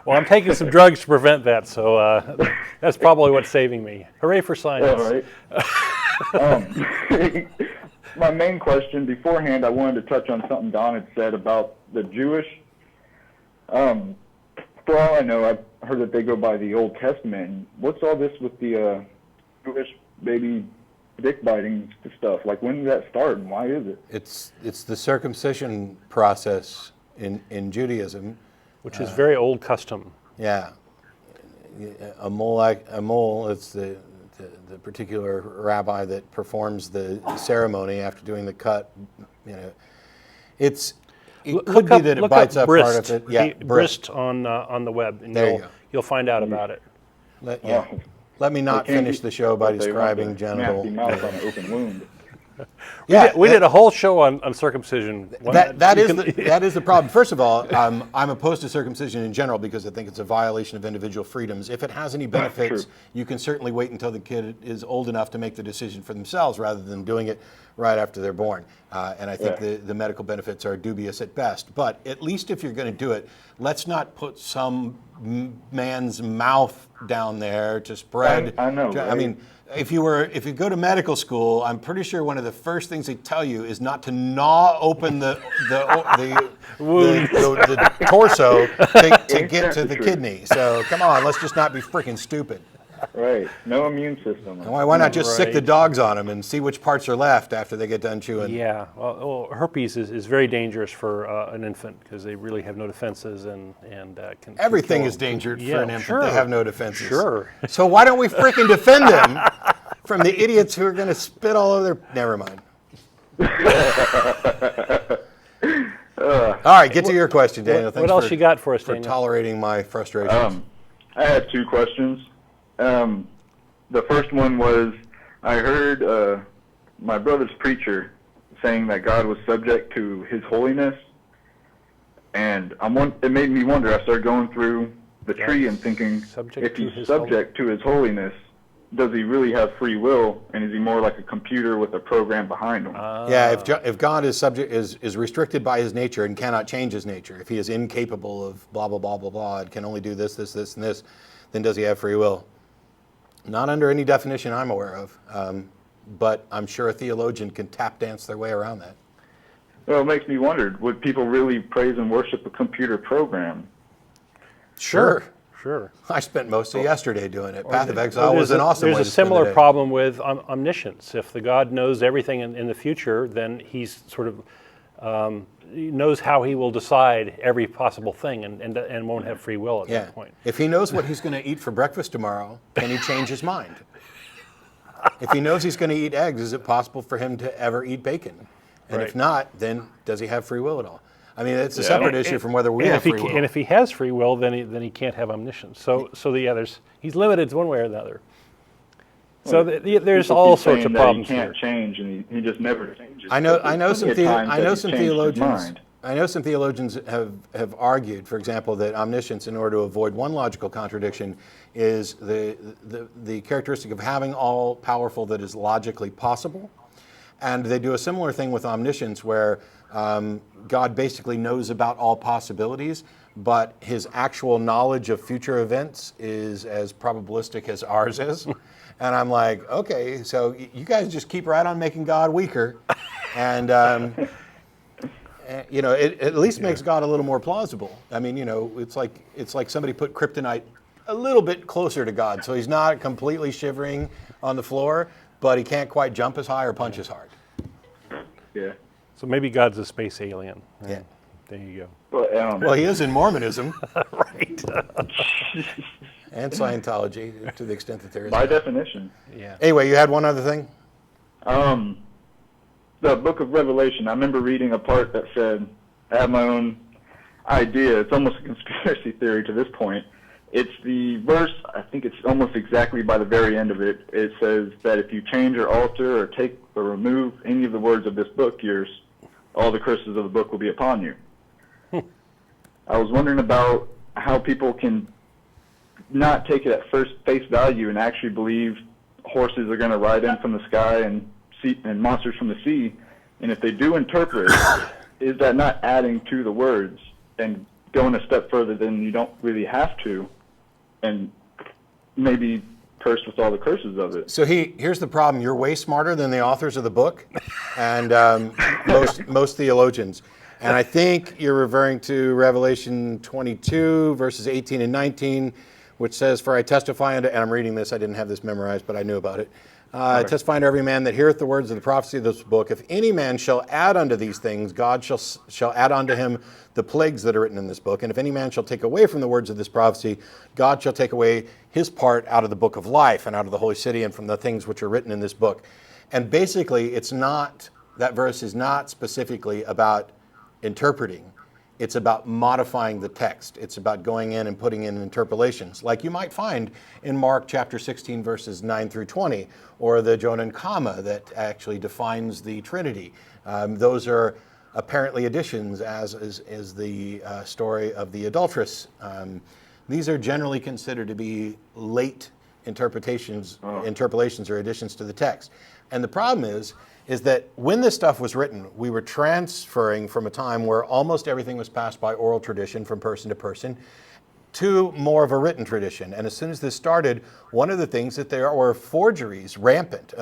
Well, I'm taking some drugs to prevent that, so that's probably what's saving me. Hooray for science. Yeah, right. My main question beforehand, I wanted to touch on something Don had said about the Jewish. For all I know, I've heard that they go by the Old Testament. What's all this with the Jewish baby dick biting stuff? Like, when did that start, and why is it? It's the circumcision process in Judaism. Which is very old custom. Yeah. A mole, it's the particular rabbi that performs the ceremony after doing the cut. You know, it could be that it bites up part of it. Yeah, brisket on the web, and There you go. you'll find out about it. Let me not finish the show by describing genital. Nasty mouth on an open wound. We did a whole show on circumcision. That is the problem. First of all, I'm opposed to circumcision in general because I think it's a violation of individual freedoms. If it has any benefits, you can certainly wait until the kid is old enough to make the decision for themselves rather than doing it right after they're born. And I think the medical benefits are dubious at best. But at least if you're going to do it, let's not put some man's mouth down there to spread. I know. I mean, if you go to medical school, I'm pretty sure one of the first things they tell you is not to gnaw open the torso to get to the kidney. So come on, let's just not be freaking stupid. Right. No immune system. Why not just sick the dogs on them and see which parts are left after they get done chewing? Yeah, well, herpes is very dangerous for an infant because they really have no defenses and can. Everything is dangerous for an infant. Sure. They have no defenses. Sure. So why don't we freaking defend them from the idiots who are going to spit all over their... Never mind. All right, get to your question, Daniel. What Thanks else you got for us, for Daniel? tolerating my frustrations. I have two questions. The first one was, I heard my brother's preacher saying that God was subject to His holiness, and it made me wonder. I started going through the tree and thinking, if He's subject to His holiness, does He really have free will, and is He more like a computer with a program behind Him? Yeah, if God is restricted by His nature and cannot change His nature, if He is incapable of blah blah blah blah blah, and can only do this, this, this, and this, then does He have free will? Not under any definition I'm aware of, but I'm sure a theologian can tap dance their way around that. Well, it makes me wonder, would people really praise and worship a computer program? Sure. Sure. I spent most of yesterday doing it. Path of Exile was an awesome way to There's a spend the similar day. problem with omniscience. If the God knows everything in the future, then He's sort of knows how He will decide every possible thing and won't have free will at that point. If He knows what He's going to eat for breakfast tomorrow, can He change His mind? If He knows He's going to eat eggs, is it possible for Him to ever eat bacon? And if not, then does He have free will at all? I mean, it's a separate issue from whether we have free will. And if He has free will, then he can't have omniscience. So He's limited one way or the other. So there's People all keep sorts saying of that problems he can't here. change, and he just never changes. I know There's some plenty of times that he's changed his theologians. mind. I know some theologians have argued, for example, that omniscience, in order to avoid one logical contradiction, is the characteristic of having all powerful that is logically possible. And they do a similar thing with omniscience, where God basically knows about all possibilities, but his actual knowledge of future events is as probabilistic as ours is. And I'm like, okay, so you guys just keep right on making God weaker, and you know, it at least makes God a little more plausible. I mean, you know, it's like somebody put kryptonite a little bit closer to God, so he's not completely shivering on the floor, but he can't quite jump as high or punch as hard. Yeah. So maybe God's a space alien. Yeah. There you But, Well, he is in Mormonism go. Right. and Scientology, to the extent that there is. by definition. Yeah. Anyway, you had one other thing? The book of Revelation, I remember reading a part that said, I have my own idea. It's almost a conspiracy theory to this point. It's the verse, I think it's almost exactly by the very end of it. It says that if you change or alter or take or remove any of the words of this book, all the curses of the book will be upon you. I was wondering about how people can not take it at first face value and actually believe horses are going to ride in from the sky and monsters from the sea. And if they do interpret, is that not adding to the words and going a step further than you don't really have to, and maybe cursed with all the curses of it? So here's the problem. You're way smarter than the authors of the book and most theologians. And I think you're referring to Revelation 22, verses 18 and 19, which says, "For I testify unto," and I'm reading this, I didn't have this memorized, but I knew about it. I testify unto every man that heareth the words of the prophecy of this book. If any man shall add unto these things, God shall add unto him the plagues that are written in this book. And if any man shall take away from the words of this prophecy, God shall take away his part out of the book of life and out of the holy city and from the things which are written in this book. And basically, that verse is not specifically about interpreting. It's about modifying the text. It's about going in and putting in interpolations, like you might find in Mark chapter 16, verses 9 through 20, or the Jonah and comma that actually defines the Trinity. Those are apparently additions, as is the story of the adulteress. These are generally considered to be late interpolations or additions to the text. And the problem is that when this stuff was written, we were transferring from a time where almost everything was passed by oral tradition from person to person to more of a written tradition. And as soon as this started, one of the things that there were forgeries rampant.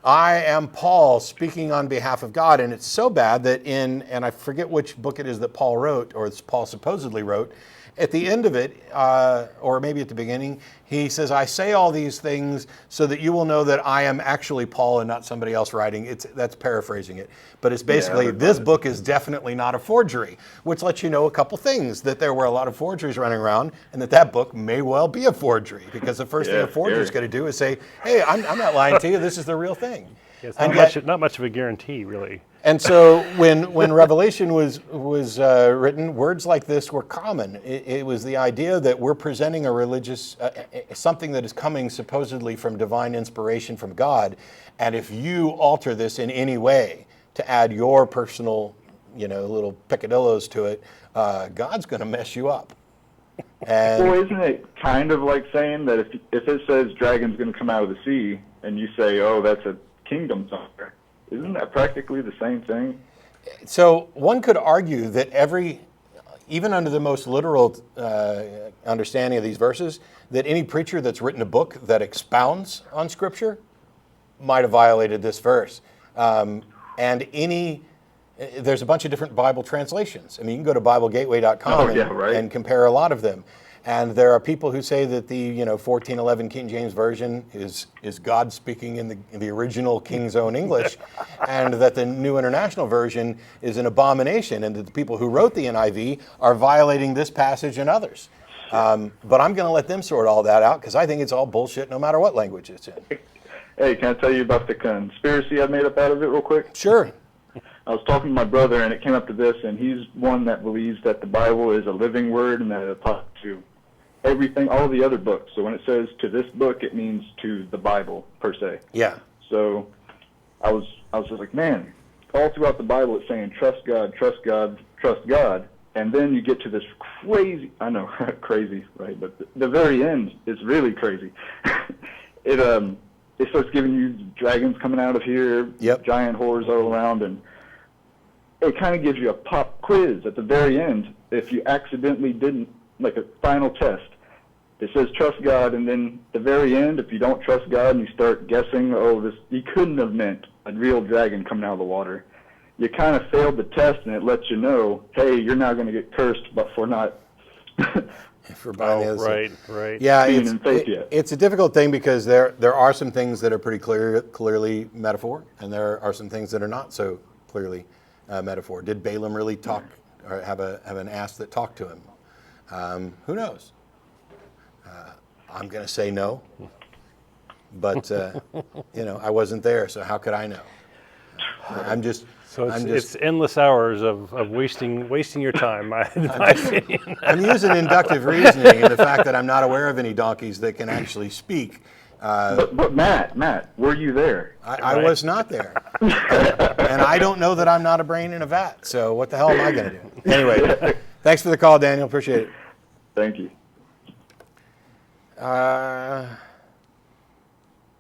I am Paul speaking on behalf of God, and it's so bad that and I forget which book it is that Paul wrote, or Paul supposedly wrote, at the end of it, or maybe at the beginning, he says, "I say all these things so that you will know that I am actually Paul and not somebody else writing." That's paraphrasing it. But it's basically, this book is definitely not a forgery, which lets you know a couple things, that there were a lot of forgeries running around, and that book may well be a forgery, because the first thing a forger is going to do is say, "Hey, I'm not lying to you, this is the real thing." It's not much of a guarantee, really. And so when Revelation was written, words like this were common. It was the idea that we're presenting a religious, something that is coming supposedly from divine inspiration from God, and if you alter this in any way to add your personal, little picadillos to it, God's going to mess you up. And Well, isn't it kind of like saying that if it says dragon's going to come out of the sea, and you say, "Oh, that's a kingdom somewhere," isn't that practically the same thing? so one could argue that even under the most literal understanding of these verses, that any preacher that's written a book that expounds on Scripture might have violated this verse. There's a bunch of different Bible translations. I mean, you can go to BibleGateway.com and compare a lot of them. And there are people who say that the 1411 King James Version is God speaking in the original King's Own English, and that the New International Version is an abomination, and that the people who wrote the NIV are violating this passage and others. But I'm going to let them sort all that out, because I think it's all bullshit no matter what language it's in. Hey, can I tell you about the conspiracy I made up out of it real quick? Sure. I was talking to my brother, and it came up to this, and he's one that believes that the Bible is a living word and that it applies to everything, all the other books. So when it says to this book, it means to the Bible per se. Yeah. So I was just like, man, all throughout the Bible it's saying trust God, trust God, trust God. And then you get to this crazy, I know, crazy, right? But the very end is really crazy. It starts giving you dragons coming out of here, giant horrors all around, and it kind of gives you a pop quiz at the very end. If you accidentally didn't, like a final test, it says trust God, and then at the very end, if you don't trust God and you start guessing, you couldn't have meant a real dragon coming out of the water. You kind of failed the test, and it lets you know, hey, you're now going to get cursed, but for not. For buying right. Yeah, being in faith yet. it's a difficult thing because there are some things that are pretty clearly metaphor, and there are some things that are not so clearly metaphor. Did Balaam really talk or have an ass that talked to him? Who knows? I'm going to say no, but I wasn't there, so how could I know? So it's endless hours of wasting your time, in my opinion. I'm using inductive reasoning and the fact that I'm not aware of any donkeys that can actually speak. But Matt, were you there? I was not there. And I don't know that I'm not a brain in a vat, so what the hell am I going to do? Anyway, thanks for the call, Daniel. Appreciate it. Thank you.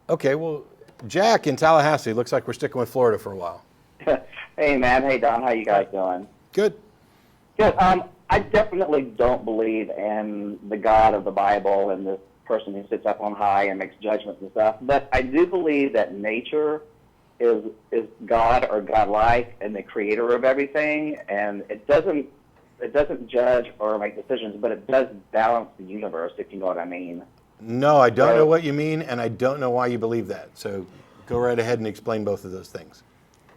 Okay, well, Jack in Tallahassee, looks like we're sticking with Florida for a while. Hey, man. Hey, Don. How you guys doing? Good. Good. I definitely don't believe in the God of the Bible and this person who sits up on high and makes judgments and stuff. But I do believe that nature is God or godlike and the creator of everything, and it doesn't judge or make decisions, but it does balance the universe, if you know what I mean. No, I don't know what you mean, and I don't know why you believe that. So go right ahead and explain both of those things.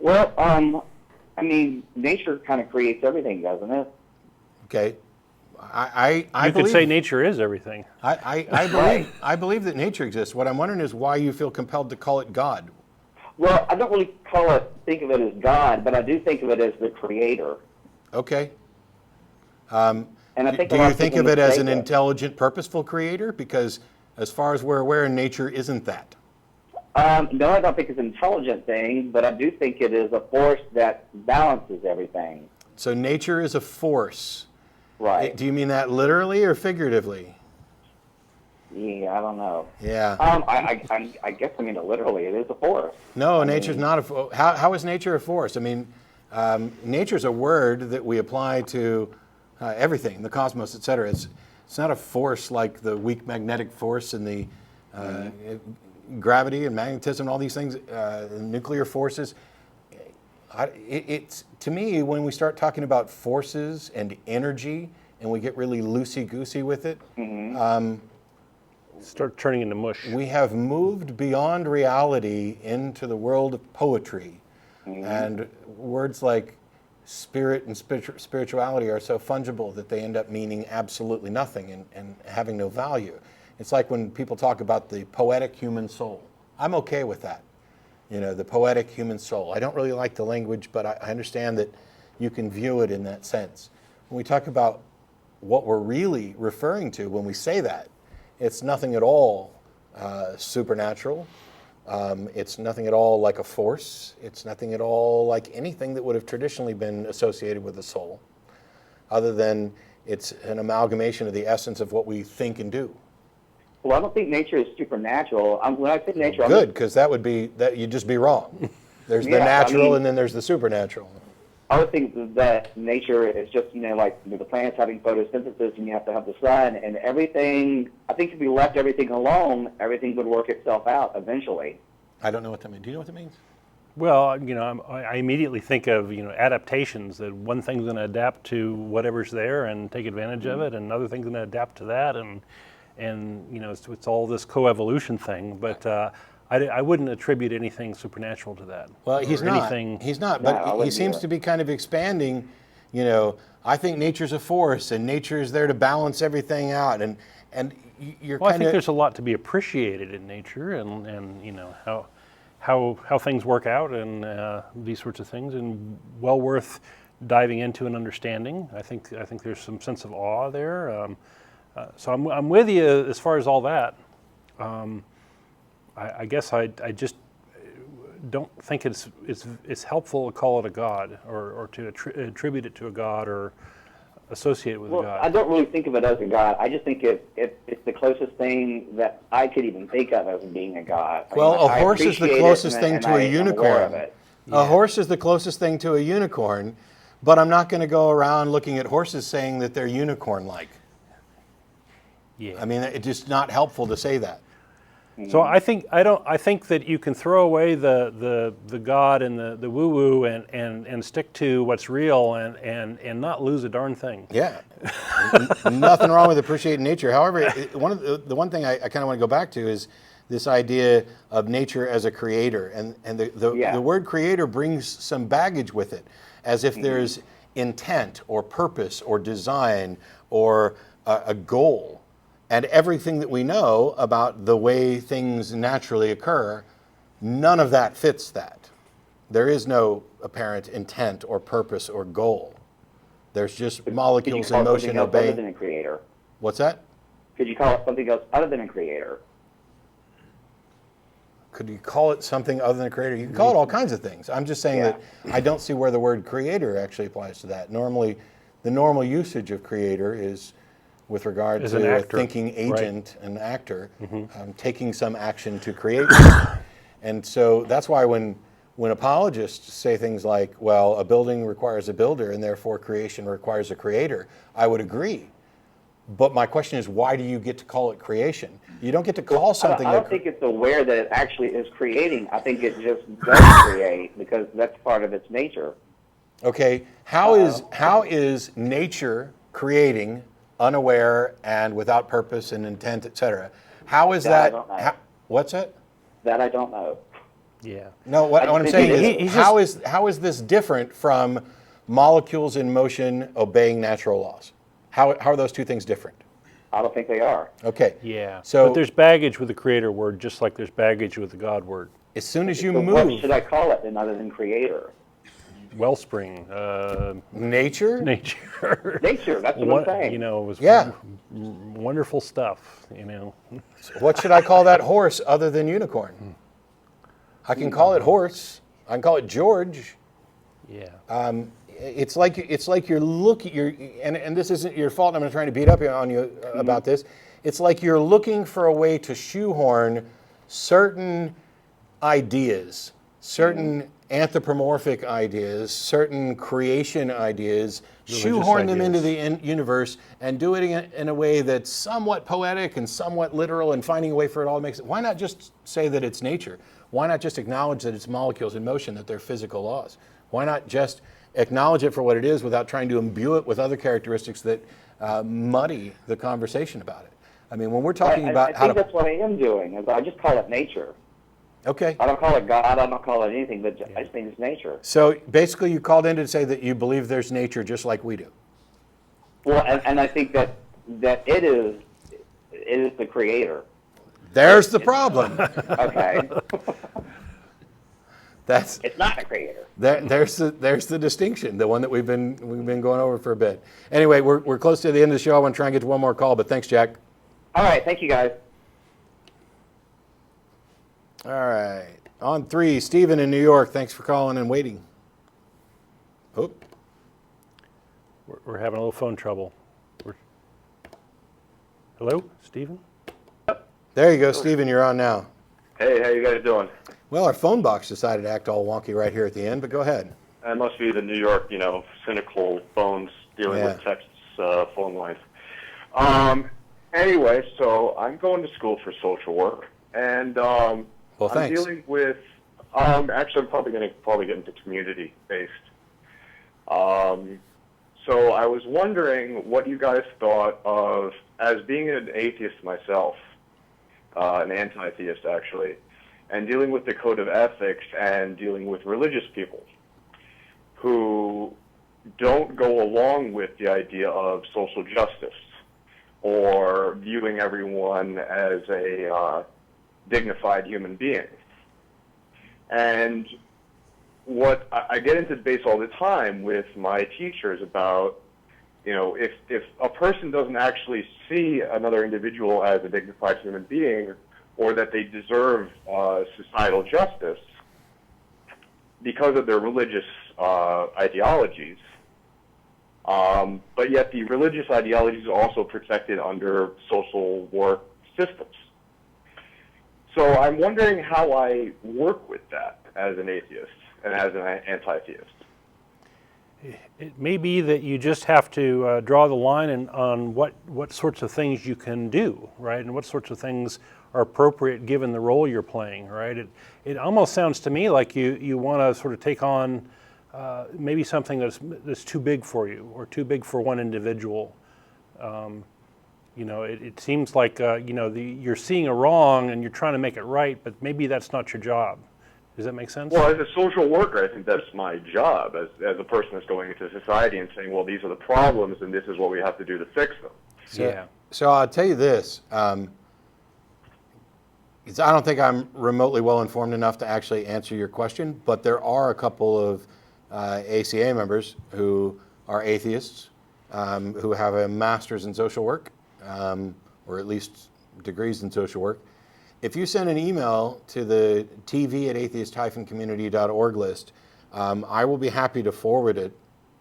Well, I mean, nature kind of creates everything, doesn't it? Okay. I could say nature is everything. I believe that nature exists. What I'm wondering is why you feel compelled to call it God. Well, I don't really think of it as God, but I do think of it as the creator. Okay. And I think do you think of it as an intelligent, purposeful creator? Because as far as we're aware, nature isn't that. No, I don't think it's an intelligent thing, but I do think it is a force that balances everything. So nature is a force. Right. Do you mean that literally or figuratively? Yeah, I don't know. Yeah. I guess I mean it literally. It is a force. No, nature's not a force. How is nature a force? I mean, nature's a word that we apply to everything, the cosmos, etc. It's not a force like the weak magnetic force and the gravity and magnetism and all these things, nuclear forces. It's to me, when we start talking about forces and energy and we get really loosey-goosey with it, start turning into mush. We have moved beyond reality into the world of poetry. And words like spirit and spirituality are so fungible that they end up meaning absolutely nothing and having no value. It's like when people talk about the poetic human soul. I'm okay with that. You know, the poetic human soul. I don't really like the language, but I understand that you can view it in that sense. When we talk about what we're really referring to when we say that, it's nothing at all supernatural. It's nothing at all like a force. It's nothing at all like anything that would have traditionally been associated with the soul, other than it's an amalgamation of the essence of what we think and do. Well, I don't think nature is supernatural. When I say nature, good, because that would be that you'd just be wrong. There's the natural, and then there's the supernatural. I would think that nature is just, like the plants having photosynthesis, and you have to have the sun, and everything. I think if we left everything alone, everything would work itself out eventually. I don't know what that means. Do you know what that means? Well, I immediately think of adaptations. That one thing's going to adapt to whatever's there and take advantage of it, and another thing's going to adapt to that, and it's all this coevolution thing. But I wouldn't attribute anything supernatural to that. Well, he's not. He's not, but he seems to be kind of expanding. I think nature's a force, and nature is there to balance everything out, and you're I think there's a lot to be appreciated in nature, and how things work out, and these sorts of things, and well worth diving into and understanding. I think there's some sense of awe there. So I'm with you as far as all that. I guess I just don't think it's helpful to call it a god or to attribute it to a god or associate it with a god. I don't really think of it as a god. I just think it's the closest thing that I could even think of as being a god. Well, a horse is the closest thing to a unicorn. A horse is the closest thing to a unicorn, but I'm not going to go around looking at horses saying that they're unicorn-like. Yeah. I mean, it's just not helpful to say that. So I think that you can throw away the God and the woo woo and stick to what's real and not lose a darn thing. Yeah, nothing wrong with appreciating nature. However, the one thing I kind of want to go back to is this idea of nature as a creator, and the word creator brings some baggage with it, as if there's intent or purpose or design or a goal. And everything that we know about the way things naturally occur, none of that fits that. There is no apparent intent or purpose or goal. There's just molecules in motion obeying. Other than a creator. What's that? Could you call it something else other than a creator? Could you call it something other than a creator? You can call it all kinds of things. I'm just saying that I don't see where the word creator actually applies to that. Normally, the normal usage of creator is with regard to a thinking agent, an actor, taking some action to create. And so that's why when apologists say things like, well, a building requires a builder and therefore creation requires a creator, I would agree. But my question is, why do you get to call it creation? You don't get to call something... I don't think it's aware that it actually is creating. I think it just does create because that's part of its nature. Okay, how is nature creating unaware and without purpose and intent, etc.? How is that? I don't know. What's it? That I don't know. Yeah. No, what I'm saying is, how is this different from molecules in motion obeying natural laws? How are those two things different? I don't think they are. Okay. Yeah. So, but there's baggage with the creator word, just like there's baggage with the God word. As soon as you So move, what should I call it then other than creator? Wellspring. nature. Nature. Nature, that's what I'm saying. You know, it was Yeah. wonderful stuff, you know. What should I call that horse other than unicorn? I can call it horse. I can call it George. Yeah. It's like you're looking, and this isn't your fault. I'm not trying to beat up on you about this. It's like you're looking for a way to shoehorn certain ideas, certain anthropomorphic ideas, certain creation ideas, shoehorn them into the universe and do it in a way that's somewhat poetic and somewhat literal, and finding a way for it all to make sense. Why not just say that it's nature? Why not just acknowledge that it's molecules in motion, that they're physical laws? Why not just acknowledge it for what it is without trying to imbue it with other characteristics that muddy the conversation about it? I mean, when we're talking about I think that's what I am doing. Is I just call it nature. Okay. I don't call it God. I don't call it anything, but I just think it's nature. So basically, you called in to say that you believe there's nature just like we do. Well, and I think that it is the creator. There's the problem. Okay. It's not the creator. There's the distinction, the one that we've been going over for a bit. Anyway, we're close to the end of the show. I want to try and get to one more call, but thanks, Jack. All right, thank you, guys. All right, on 3, Stephen in New York. Thanks for calling and waiting. Oh, We're having a little phone trouble. Hello, Stephen? there you go, Stephen. You're on now. Hey, how you guys doing? Well, our phone box decided to act all wonky right here at the end, but go ahead. It must be the New York, cynical phones dealing with Texas phone lines. Anyway, so I'm going to school for social work, and I'm dealing with. Actually, I'm probably going to get into community-based. So I was wondering what you guys thought of, as being an atheist myself, an anti-theist actually, and dealing with the code of ethics and dealing with religious people who don't go along with the idea of social justice or viewing everyone as a dignified human being. And what I get into debates all the time with my teachers about if a person doesn't actually see another individual as a dignified human being, or that they deserve societal justice because of their religious ideologies, but yet the religious ideologies are also protected under social work systems. So I'm wondering how I work with that as an atheist and as an anti-theist. It may be that you just have to draw the line on what sorts of things you can do, right, and what sorts of things are appropriate given the role you're playing, right? It almost sounds to me like you want to sort of take on maybe something that's too big for you or too big for one individual. It seems like you're seeing a wrong and you're trying to make it right, but maybe that's not your job. Does that make sense? Well, as a social worker, I think that's my job as a person that's going into society and saying, well, these are the problems and this is what we have to do to fix them. So I'll tell you this. I don't think I'm remotely well informed enough to actually answer your question, but there are a couple of ACA members who are atheists, who have a master's in social work, or at least degrees in social work. If you send an email to the tv@atheist-community.org list, I will be happy to forward it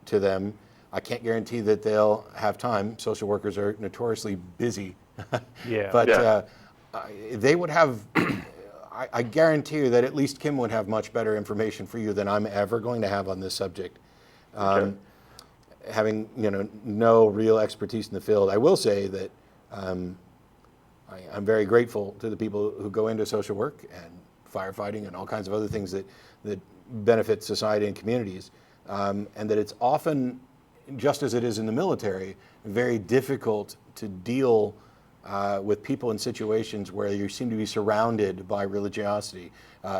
to them. I can't guarantee that they'll have time. Social workers are notoriously busy. But they would have, I guarantee you that at least Kim would have much better information for you than I'm ever going to have on this subject. Having no real expertise in the field, I will say that I'm very grateful to the people who go into social work and firefighting and all kinds of other things that benefit society and communities, and that it's often, just as it is in the military, very difficult to deal with people in situations where you seem to be surrounded by religiosity,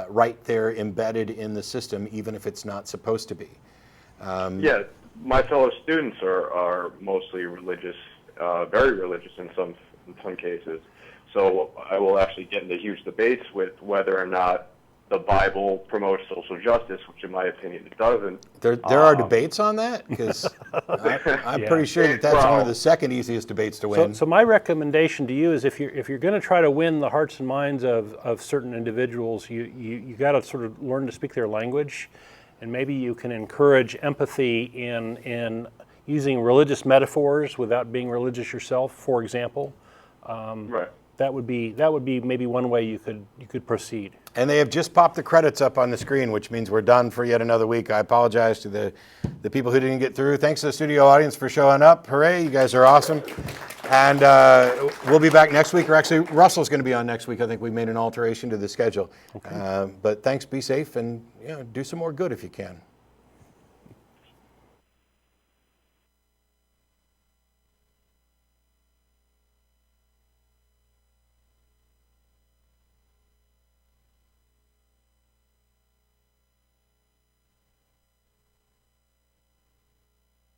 right there embedded in the system, even if it's not supposed to be. My fellow students are mostly religious, very religious in some cases. So I will actually get into huge debates with whether or not the Bible promotes social justice, which in my opinion it doesn't. There are debates on that? Because I'm pretty sure that's one of the second easiest debates to win. So my recommendation to you is if you're going to try to win the hearts and minds of certain individuals, you got to sort of learn to speak their language, and maybe you can encourage empathy in using religious metaphors without being religious yourself, for example. Right. That would be maybe one way you could proceed. And they have just popped the credits up on the screen, which means we're done for yet another week. I apologize to the people who didn't get through. Thanks to the studio audience for showing up. Hooray, you guys are awesome. And we'll be back next week, or actually Russell's going to be on next week. I think we made an alteration to the schedule. Okay. But thanks, be safe, and do some more good if you can.